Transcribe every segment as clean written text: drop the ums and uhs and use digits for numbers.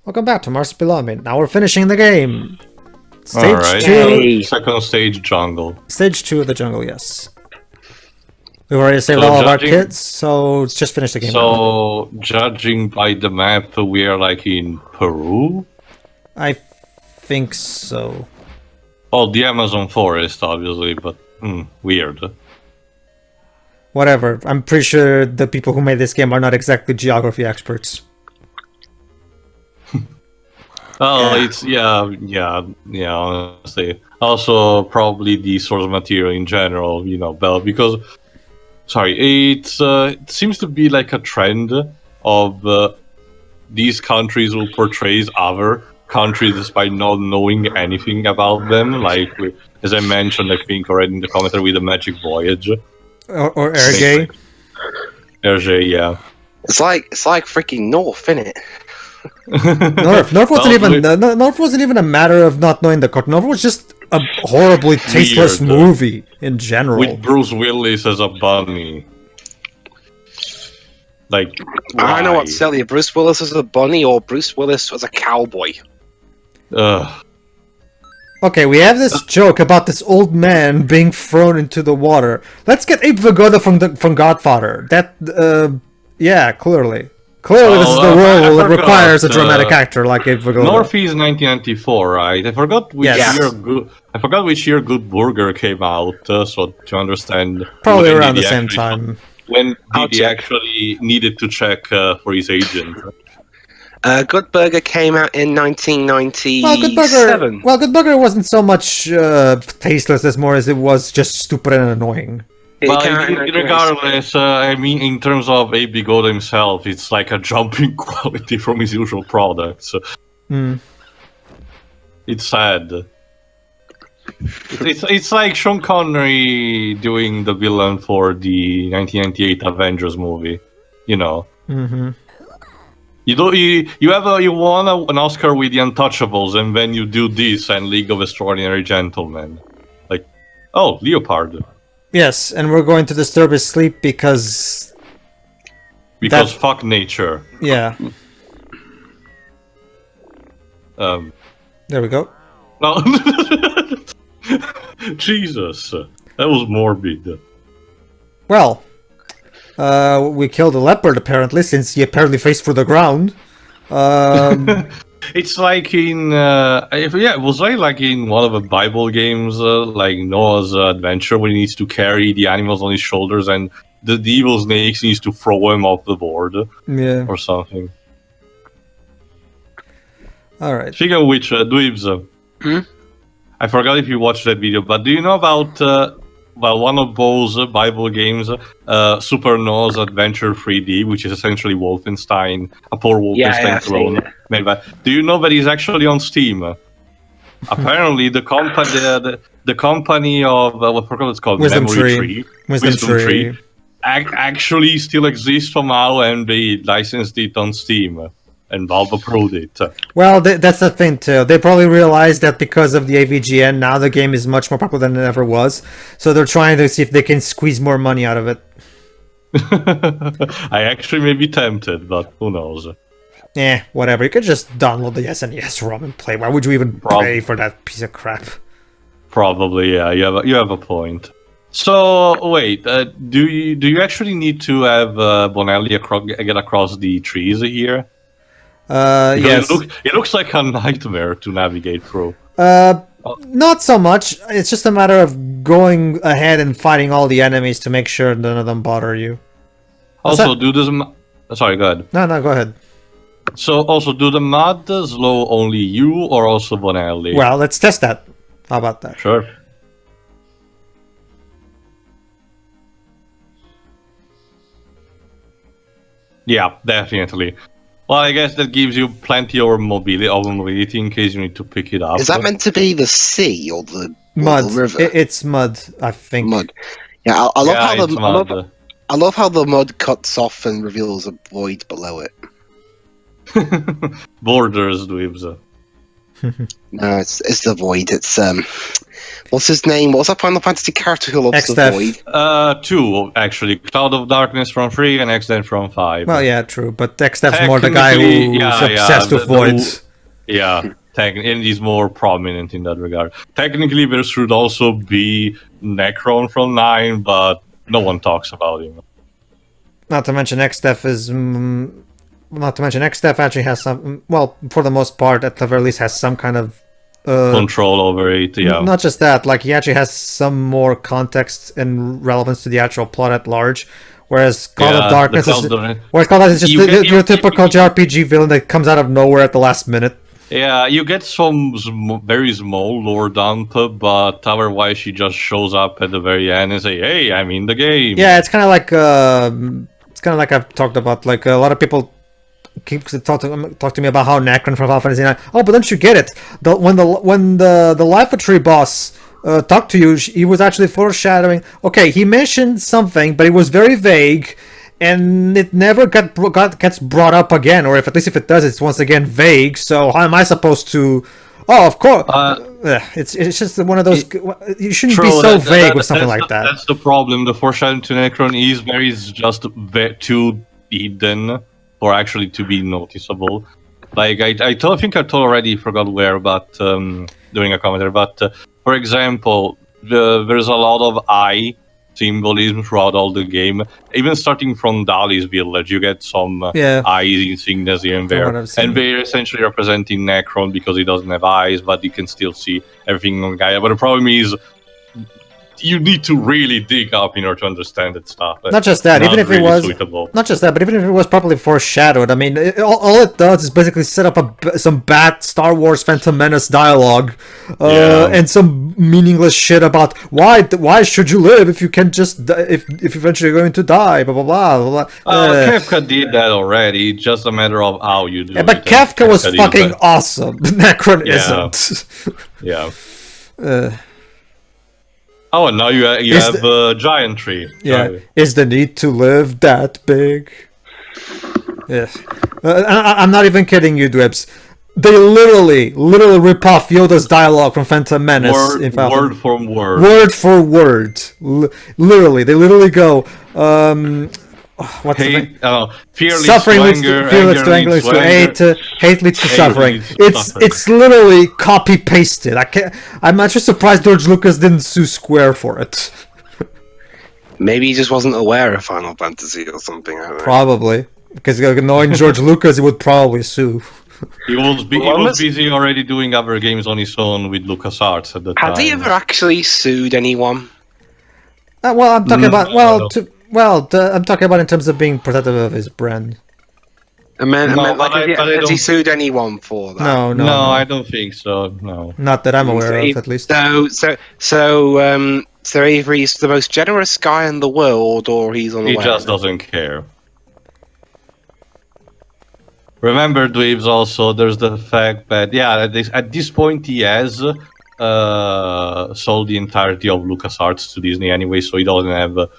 Welcome back to Marsupilami. Now we're finishing the game. Alright. Stage 2. Yay. Second stage, jungle. Stage 2 of the jungle, yes. We've already saved So all of our judging- kids, so let's just finish the game. So, judging by the map, we are like in Peru? I think so. Oh, the Amazon forest, obviously, but weird. Whatever. I'm pretty sure the people who made this game are not exactly geography experts. Oh, it's honestly. Also, probably the source material in general, because it seems to be like a trend of these countries who portrays other countries despite not knowing anything about them. Like, as I mentioned, I think already in the commentary with the Magic Voyage. Or Ergay. Ergay, yeah. It's like freaking North, innit? North wasn't even a matter of not knowing the card. North was just a horribly tasteless Weird. movie in general. With Bruce Willis as a bunny. Like, I don't know why? what to tell you. Bruce Willis as a bunny or Bruce Willis as a cowboy. Ugh. Okay, we have this joke about this old man being thrown into the water. Let's get Abe Vigoda from Godfather. Yeah, clearly. Clearly, this is the world that requires a dramatic actor like Abe Vigoda. North is 1994, right? I forgot which Yes. year. I forgot which year Good Burger came out. So to understand, Probably when around did the he same actually- time. When I'll did he check. actually needed to check for his agent? Good Burger came out in 1997. Good Burger wasn't so much tasteless as more as it was just stupid and annoying. It Well, came out in 1997. regardless, I mean, in terms of Abe Vigoda himself, it's like a jumping quality from his usual products. It's sad. It's like Sean Connery doing the villain for the 1998 Avengers movie, Mm-hmm. You won an Oscar with The Untouchables, and then you do this and League of Extraordinary Gentlemen. Like, oh, Leopard. Yes, and we're going to disturb his sleep because... Because fuck nature. Yeah, there we go. No. Jesus, that was morbid. Well, we killed a leopard apparently, since he apparently faced for the ground. It's like in it was like in one of the Bible games, like Noah's Adventure, when he needs to carry the animals on his shoulders and the evil snakes needs to throw him off the board Yeah. or something. All right. Speaking of which, Dweebs, I forgot if you watched that video, but do you know about one of those Bible games, Super Noah's Adventure 3D, which is essentially Wolfenstein, a poor Wolfenstein Yeah, I've seen clone made by... Do you know that it's actually on Steam? Apparently, the company of what I forgot it's called, Wisdom Memory Tree. Tree, Wisdom Tree. actually still exists somehow, and they licensed it on Steam, and Valve approved it. Well, that's the thing too. They probably realized that because of the AVGN, now the game is much more popular than it ever was. So they're trying to see if they can squeeze more money out of it. I actually may be tempted, but who knows? Whatever. You could just download the SNES ROM and play. Why would you even pay for that piece of crap? Probably, yeah. You have a point. So wait, do you actually need to have Bonelli get across the trees here? Because Yes. it looks like a nightmare to navigate through. Not so much. It's just a matter of going ahead and fighting all the enemies to make sure none of them bother you. Also, sorry, go ahead. No, go ahead. So, also, do the mod slow only you or also Bonelli? Well, let's test that. How about that? Sure. Yeah, definitely. Well, I guess that gives you plenty of mobility in case you need to pick it up. Is that meant to be the sea or the Mud. river? It's mud, I think. Mud. Yeah, I love Yeah, how it's mud. I love how the mud cuts off and reveals a void below it. Borders, Dweebs. No, it's the Void. It's what's his name? What's that Final Fantasy character who loves the Exdeath. Void? 2 actually. Cloud of Darkness from 3 and Exden from 5. Well, yeah, true. But Exdeath's more the guy who's obsessed with voids. And he's more prominent in that regard. Technically, there should also be Necron from 9, but no one talks about him. Not to mention Exdeath is... not to mention Exdeath actually has some... Well, for the most part, at the very least, has some kind of... control over it, yeah. Not just that, like, he actually has some more context and relevance to the actual plot at large. Whereas Cloud of Darkness is just your typical JRPG villain that comes out of nowhere at the last minute. Yeah, you get some very small lore dump, but otherwise she just shows up at the very end and say, "Hey, I'm in the game." Yeah, it's kind of like I've talked about. Like a lot of people keep talk to me about how Necron from Final Fantasy IX. Oh, but don't you get it? When the Life Tree boss talked to you, he was actually foreshadowing. Okay, he mentioned something, but it was very vague. And it never gets brought up again, or at least if it does, it's once again vague. So how am I supposed to? Oh, of course. It's just one of those. You shouldn't be so vague with something like that. That's the problem. The foreshadowing to Necron is just too hidden for actually to be noticeable. Like I think I told already, forgot where, but doing a commentary. But for example, there's a lot of eye symbolism throughout all the game. Even starting from Dali's village, you get some eyes insignias here and there. And they're essentially representing Necron because he doesn't have eyes, but you can still see everything on Gaia. But the problem is, you need to really dig up in order to understand that stuff. Not just that, even if it was suitable. Not just that, but even if it was properly foreshadowed, I mean, all it does is basically set up some bad Star Wars Phantom Menace dialogue, and some meaningless shit about why should you live if you can just if eventually you're going to die, blah blah blah blah. Kefka did that already. It's just a matter of how you do it. But Kefka was fucking awesome. Necron isn't. Oh, and now you have a giant tree. Yeah. Is the need to live that big? Yes. I'm not even kidding you, Dwibs. They literally rip off Yoda's dialogue from Phantom Menace. Word for word. Word for word. Literally. They literally go... fear leads suffering to anger, anger leads to hate, hate leads to suffering. It's literally copy pasted. I'm actually surprised George Lucas didn't sue Square for it. Maybe he just wasn't aware of Final Fantasy or something. I don't know. Probably, because knowing George Lucas, he would probably sue. He was busy already doing other games on his own with LucasArts at the time. Has he ever actually sued anyone? Well, I'm talking about I'm talking about in terms of being protective of his brand. Has he sued anyone for that? No, I don't think so. No, not that I'm aware of, at least. So either he's the most generous guy in the world, or he's unaware. He just doesn't care. Remember, Dweebs, also, there's the fact that, at this point he has sold the entirety of LucasArts to Disney anyway, so he doesn't have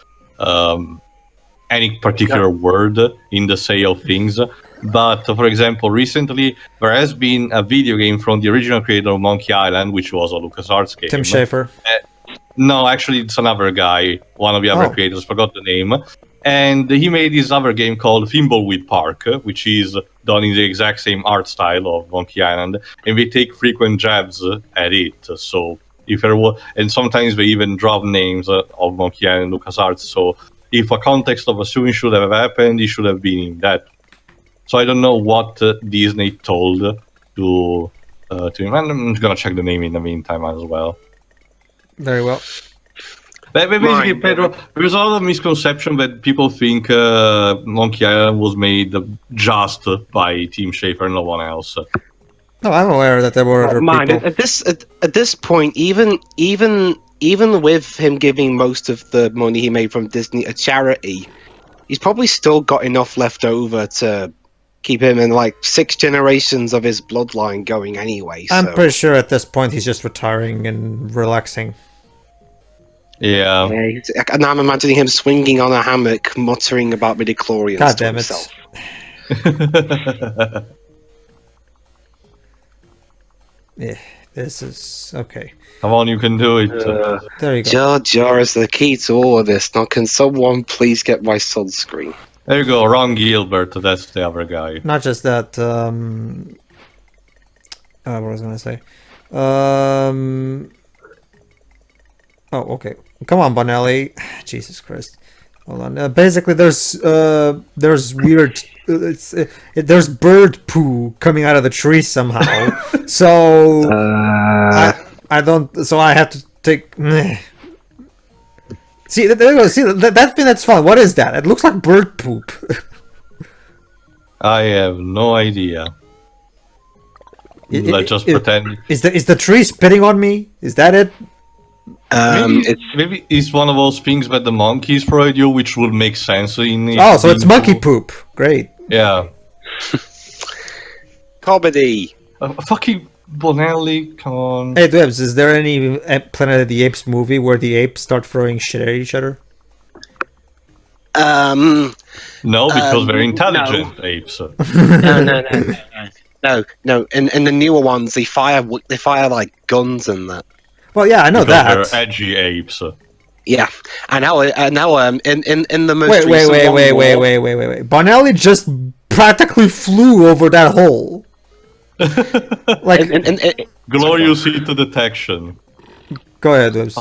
any particular word in the say of things. But, for example, recently there has been a video game from the original creator of Monkey Island, which was a LucasArts game. Tim Schafer. No, actually, it's another guy, one of the other creators, forgot the name. And he made this other game called Thimbleweed Park, which is done in the exact same art style of Monkey Island, and they take frequent jabs at it. So if there was, and sometimes they even drop names of Monkey Island and LucasArts. So if a context of a suing should have happened, it should have been in that. So I don't know what Disney told to him. I'm just gonna check the name in the meantime as well. Very well. But basically, Pedro, there's a lot of misconception that people think Monkey Island was made just by Tim Schafer and no one else. No, I'm aware that there were other people. At this point, even with him giving most of the money he made from Disney a charity, he's probably still got enough left over to keep him in like 6 generations of his bloodline going anyway. I'm pretty sure at this point he's just retiring and relaxing. Yeah. And I'm imagining him swinging on a hammock, muttering about midichlorians God to damn himself. Yeah, this is okay. Come on, you can do it. There you go. Jar Jar is the key to all of this. Now, can someone please get my sunscreen? There you go, Ron Gilbert. That's the other guy. Not just that. What was I gonna say? Oh, okay. Come on, Bonelli. Jesus Christ. Hold on. Basically, there's weird. There's bird poo coming out of the tree somehow. So I don't. So I have to take. See, there you go. See that thing that's fun. What is that? It looks like bird poop. I have no idea. Let's just pretend. Is the tree spitting on me? Is that it? Maybe it's one of those things that the monkeys provide you, which would make sense in. Oh, so it's monkey poop. Great. Yeah. Comedy. Fucking Bonelli, come on. Hey, Dwebs, is there any Planet of the Apes movie where the apes start throwing shit at each other? No, because they're intelligent apes. No. In the newer ones, they fire like guns and that. Well, yeah, I know Because that. they're edgy apes. Yeah, and now in the most Wait. recent Wait. Bonelli just practically flew over that hole. Like, Glorious heat detection. go ahead, Dwebs.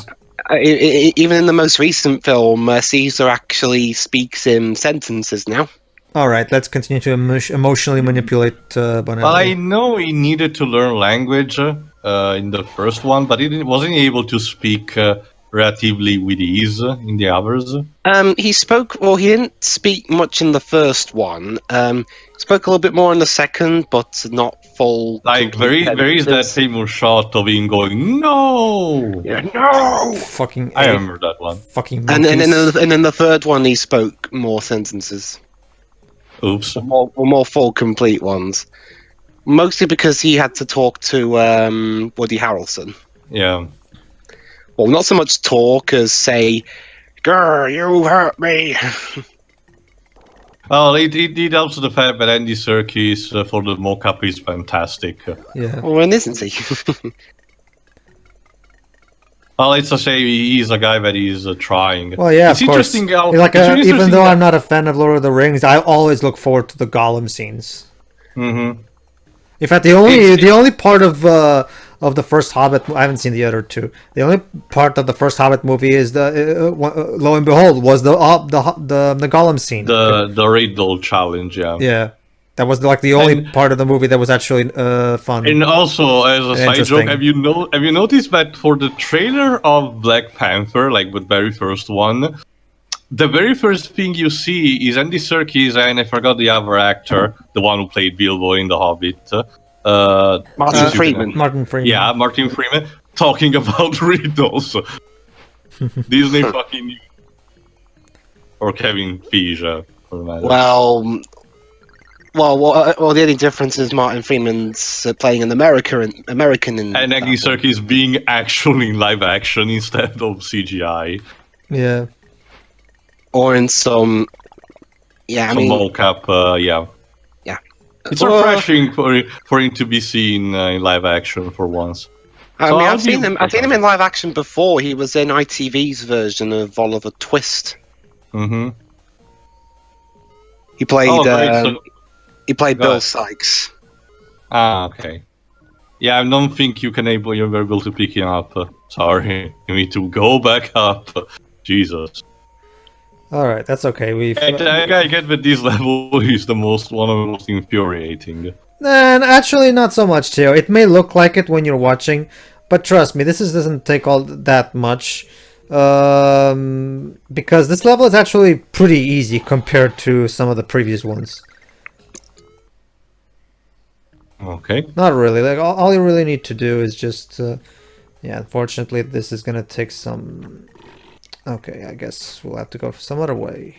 even in the most recent film, Caesar actually speaks in sentences now. All right, let's continue to emotionally manipulate Bonelli. I know he needed to learn language in the first one, but he wasn't able to speak relatively with ease in the others. He spoke. Well, he didn't speak much in the first one. Spoke a little bit more in the second, but not full. Like there is that famous shot of him going no. Yeah, no. Fucking. I remember that one. Fucking. And monkeys. then in the third one, he spoke more sentences. Oops. More full, complete ones. Mostly because he had to talk to Woody Harrelson. Yeah. Well, not so much talk as say, "Girl, you hurt me." Well, it helps the fact that Andy Serkis for the mock-up is fantastic. Yeah. Well, when isn't he? Well, it's a shame he's a guy that is trying. Well, yeah, it's of course. interesting how, Like, it's even interesting though that- I'm not a fan of Lord of the Rings, I always look forward to the Gollum scenes. Mhm. In fact, the only part of the first Hobbit, I haven't seen the other two. The only part of the first Hobbit movie is lo and behold, was the Gollum scene. The Riddle challenge, yeah. Yeah, that was like the only part of the movie that was actually fun. And also, as a side joke, Interesting. have you noticed that for the trailer of Black Panther, like the very first one, the very first thing you see is Andy Serkis and I forgot the other actor, the one who played Bilbo in The Hobbit. Martin Freeman. Martin Freeman. Yeah, Martin Freeman talking about riddles. Disney fucking or Kevin Feige, for the matter. Well, the only difference is Martin Freeman's playing an American in. And Andy Serkis being actually in live action instead of CGI. Yeah. Or in some. Yeah, I Some mean. mocap, yeah. Yeah. It's Well, refreshing for him to be seen in live action for once. I So mean, how I've do you- seen him in live action before. He was in ITV's version of Oliver Twist. Mm-hmm. He played. Oh, great. So, He played Go Bill ahead. Sykes. okay. Yeah, I don't think you're able to pick him up. Sorry, you need to go back up. Jesus. All right, that's okay. I get that this level is one of the most infuriating. And actually, not so much, Theo. It may look like it when you're watching, but trust me, doesn't take all that much. Because this level is actually pretty easy compared to some of the previous ones. Okay. Not really. Like all you really need to do is just, yeah. Unfortunately, this is gonna take some. Okay, I guess we'll have to go some other way.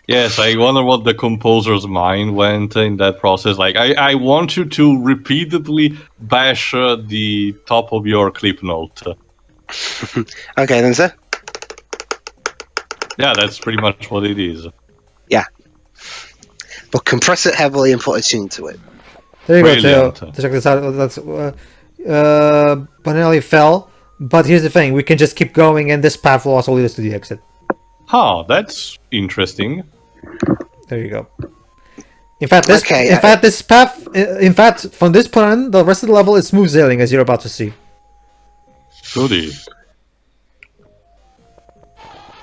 Yes, I wonder what the composer's mind went in that process. Like, I want you to repeatedly bash the top of your clip note. Okay, then, sir. Yeah, that's pretty much what it is. Yeah. But compress it heavily and put a tune to it. There you Brilliant. go, Theo. Check this out. That's Bonelli fell, but here's the thing: we can just keep going, and this path will also lead us to the exit. Huh, that's interesting. There you go. In fact, this path. In fact, from this point on, the rest of the level is smooth sailing, as you're about to see. Goody.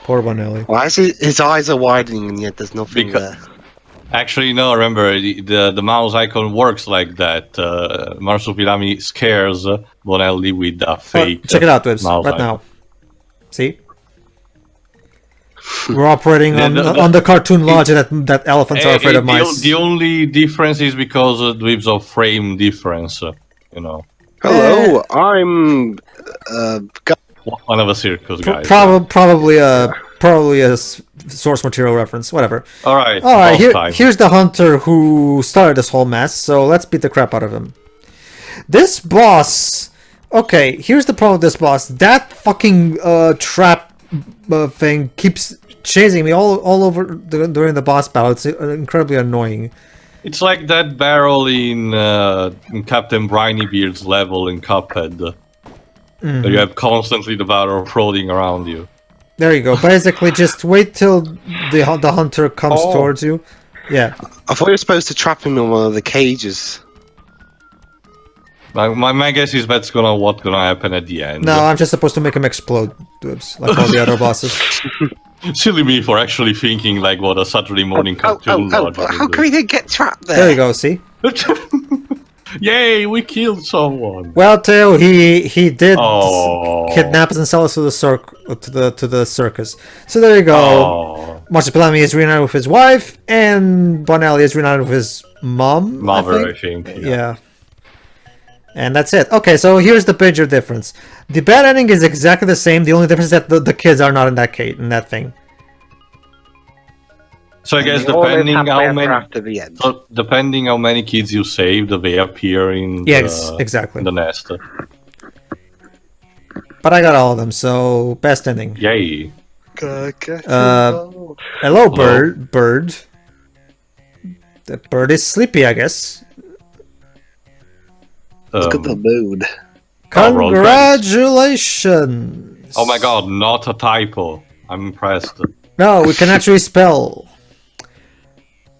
Poor Bonelli. Why is his eyes are widening and yet there's nothing there? Actually, no, remember, the mouse icon works like that. Marsupilami scares Bonelli with a fake check it out, Wibs, mouse right icon. now. See? We're operating on the cartoon logic that elephants are afraid of mice. The only difference is because of the frame difference, you know. Hello, I'm... One of a circus guys. Probably a source material reference, whatever. Alright, here's the hunter who started this whole mess, so let's beat the crap out of him. This boss... Okay, here's the problem with this boss. That fucking trap thing keeps chasing me all over during the boss battle. It's incredibly annoying. It's like that barrel in Captain Brinybeard's level in Cuphead. Where you have constantly the barrel floating around you. There you go. Basically, just wait till the hunter comes towards you. Yeah. I thought you were supposed to trap him in one of the cages. My guess is what's gonna happen at the end. No, I'm just supposed to make him explode, Dibs, like all the other bosses. Silly me for actually thinking like what a Saturday morning cartoon. How can we get trapped there? There you go, see? Yay, we killed someone. Well, Theo, he did kidnap us and sell us to the circus. So there you go. Marsupilami is reunited with his wife, and Bonelli is reunited with his mom. Mother, I think. Yeah. And that's it. Okay, so here's the major difference. The bad ending is exactly the same. The only difference is that the kids are not in that thing. So I guess depending how many kids you save, they appear in exactly. the nest. But I got all of them, so best ending. Yay! Hello, bird. The bird is sleepy, I guess. Look at the mood. Congratulations! Oh my god, not a typo. I'm impressed. No, we can actually spell.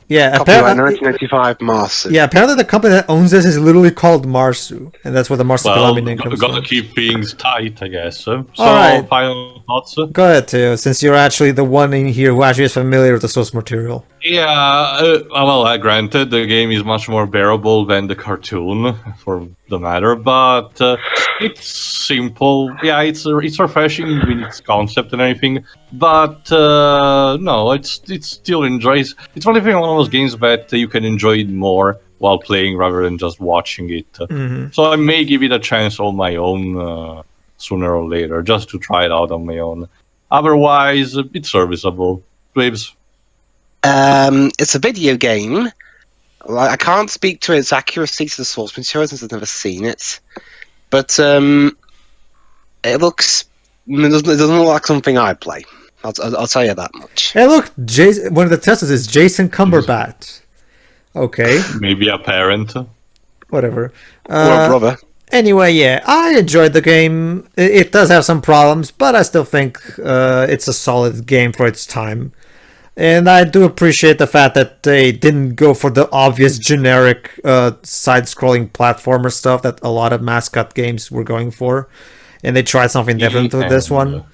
Yeah, Copyright 1995 Marsu. Yeah, apparently the company that owns this is literally called Marsu, and that's where the Marsupilami name comes from. Gotta keep things tight, I guess. So, right. Final thoughts? Go ahead, Theo, since you're actually the one in here who actually is familiar with the source material. Yeah, granted, the game is much more bearable than the cartoon, for the matter, but it's simple. Yeah, it's refreshing with its concept and everything, but no, it's still enjoys. It's one of those games that you can enjoy it more while playing rather than just watching it. So I may give it a chance on my own sooner or later, just to try it out on my own. Otherwise, it's serviceable. Waves. It's a video game. I can't speak to its accuracy to the source material since I've never seen it. But it doesn't look like something I'd play. I'll tell you that much. Hey, look, one of the testers is Jason Cumberbatch. Okay. Maybe a parent. Whatever. Or a brother. Anyway, yeah, I enjoyed the game. It does have some problems, but I still think it's a solid game for its time. And I do appreciate the fact that they didn't go for the obvious generic side-scrolling platformer stuff that a lot of mascot games were going for. And they tried something different with this one.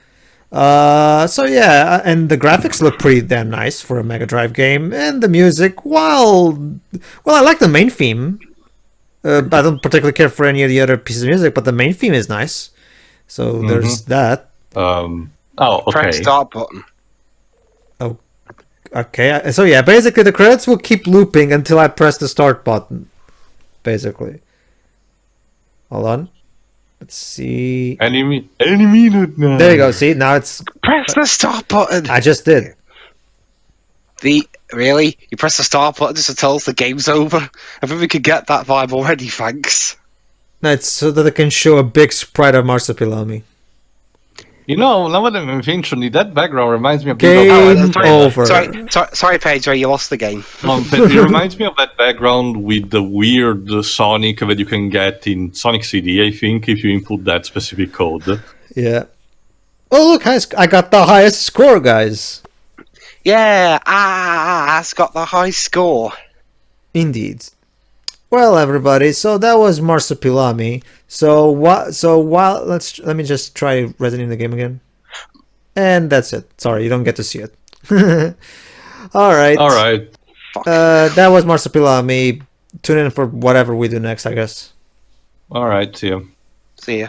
So yeah, and the graphics look pretty damn nice for a Mega Drive game. And the music, well, I like the main theme. I don't particularly care for any of the other pieces of music, but the main theme is nice. So there's that. Okay. Press start button. Okay, so yeah, basically the credits will keep looping until I press the start button. Basically. Hold on. Let's see. Any minute now. There you go, see? Now it's... Press the start button! I just did. Really? You press the start button just to tell us the game's over? I think we could get that vibe already, thanks. No, it's so that I can show a big sprite of Marsupilami. You know, now that I'm thinking, that background reminds me a bit Game of... over. Sorry, Pedro, you lost the game. It reminds me of that background with the weird Sonic that you can get in Sonic CD, I think, if you input that specific code. Yeah. Oh, look, I got the highest score, guys. Yeah, Ass got the high score. Indeed. Well, everybody, so that was Marsupilami. So while let me just try resonating the game again. And that's it. Sorry, you don't get to see it. All right. That was Marsupilami. Tune in for whatever we do next, I guess. All right, see ya. See ya.